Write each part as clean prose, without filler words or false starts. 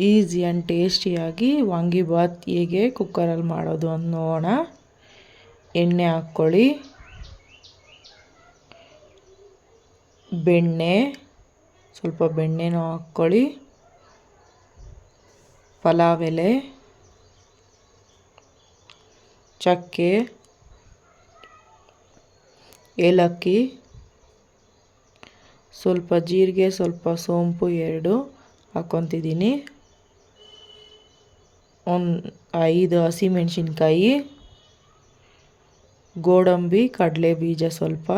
Easy and ಟೇಸ್ಟಿಯಾಗಿ ವಾಂಗಿಬಾತ್ ಹೇಗೆ ಕುಕ್ಕರಲ್ಲಿ ಮಾಡೋದು ಅಂತ ನೋಡೋಣ. ಎಣ್ಣೆ ಹಾಕ್ಕೊಳ್ಳಿ, ಬೆಣ್ಣೆ ಸ್ವಲ್ಪ ಬೆಣ್ಣೆನೂ ಹಾಕ್ಕೊಳ್ಳಿ, ಪಲಾವ್ ಎಲೆ, ಚಕ್ಕೆ, ಏಲಕ್ಕಿ, ಸ್ವಲ್ಪ ಜೀರಿಗೆ, ಸ್ವಲ್ಪ ಸೋಂಪು 2 ಹಾಕ್ಕೊತಿದ್ದೀನಿ, ಒಂದು 5 ಹಸಿಮೆಣಸಿನ್ಕಾಯಿ, ಗೋಡಂಬಿ ಕಡಲೆ ಬೀಜ ಸ್ವಲ್ಪ,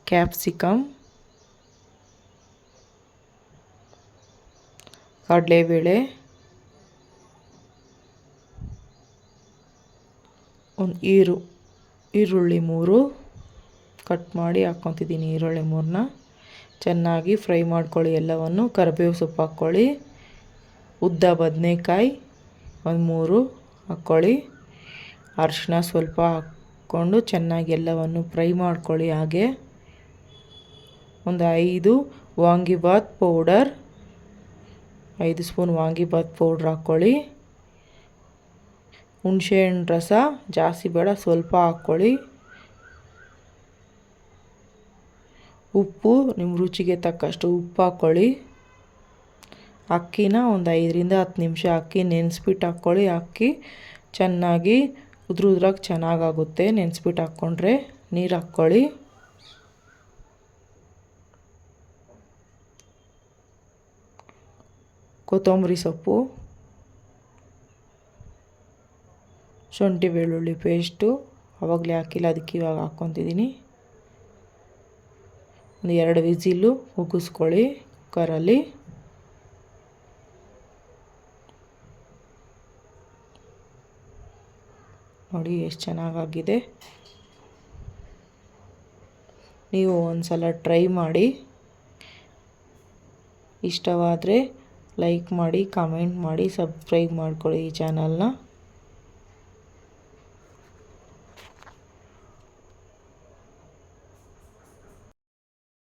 ಕ್ಯಾಪ್ಸಿಕಮ್, ಕಡಲೆಬೇಳೆ, ಒಂದು ಈರುಳ್ಳಿ 3 ಕಟ್ ಮಾಡಿ ಹಾಕ್ಕೊತಿದ್ದೀನಿ. ಈರುಳ್ಳಿ 3ನ ಚೆನ್ನಾಗಿ ಫ್ರೈ ಮಾಡ್ಕೊಳ್ಳಿ ಎಲ್ಲವನ್ನು. ಕರಿಬೇವು ಸೊಪ್ಪು ಹಾಕ್ಕೊಳ್ಳಿ, ಉದ್ದ ಬದನೆಕಾಯಿ ಒಂದು 3 ಹಾಕ್ಕೊಳ್ಳಿ, ಅರಿಶಿನ ಸ್ವಲ್ಪ ಹಾಕ್ಕೊಂಡು ಚೆನ್ನಾಗಿ ಎಲ್ಲವನ್ನು ಫ್ರೈ ಮಾಡ್ಕೊಳ್ಳಿ. ಹಾಗೆ ಒಂದು 5 vangibath powder, 5 spoon vangibath powder ಹಾಕ್ಕೊಳ್ಳಿ. ಹುಣಸೆಹಣ್ಣು ರಸ ಜಾಸ್ತಿ ಬೇಡ, ಸ್ವಲ್ಪ ಹಾಕ್ಕೊಳ್ಳಿ. ಉಪ್ಪು ನಿಮ್ಮ ರುಚಿಗೆ ತಕ್ಕಷ್ಟು ಉಪ್ಪು ಹಾಕ್ಕೊಳ್ಳಿ. ಅಕ್ಕಿನ ಒಂದು 5ರಿಂದ 10 ನಿಮಿಷ ಅಕ್ಕಿ ನೆನೆಸ್ಬಿಟ್ಟು ಹಾಕ್ಕೊಳ್ಳಿ. ಅಕ್ಕಿ ಚೆನ್ನಾಗಿ ಉದ್ರಾಗಿ ಚೆನ್ನಾಗಾಗುತ್ತೆ ನೆನೆಸ್ಬಿಟ್ಟು ಹಾಕ್ಕೊಂಡ್ರೆ. ನೀರು ಹಾಕ್ಕೊಳ್ಳಿ. ಕೊತ್ತಂಬರಿ ಸೊಪ್ಪು, ಶುಂಠಿ ಬೆಳ್ಳುಳ್ಳಿ ಪೇಸ್ಟು ಆವಾಗಲೇ ಹಾಕಿಲ್ಲ, ಅದಕ್ಕೆ ಇವಾಗ ಹಾಕ್ಕೊತಿದ್ದೀನಿ. ಒಂದು 2 ವಿಸಿಲು ಉಗ್ಗಿಸ್ಕೊಳ್ಳಿ ಕುಕ್ಕರಲ್ಲಿ. ನೋಡಿ ಎಷ್ಟು ಚೆನ್ನಾಗಾಗಿದೆ. ನೀವು ಒಂದು ಸಲ ಟ್ರೈ ಮಾಡಿ. ಇಷ್ಟವಾದರೆ ಲೈಕ್ ಮಾಡಿ, ಕಮೆಂಟ್ ಮಾಡಿ, ಸಬ್ಸ್ಕ್ರೈಬ್ ಮಾಡ್ಕೊಳ್ಳಿ ಈ ಚಾನಲ್ನ.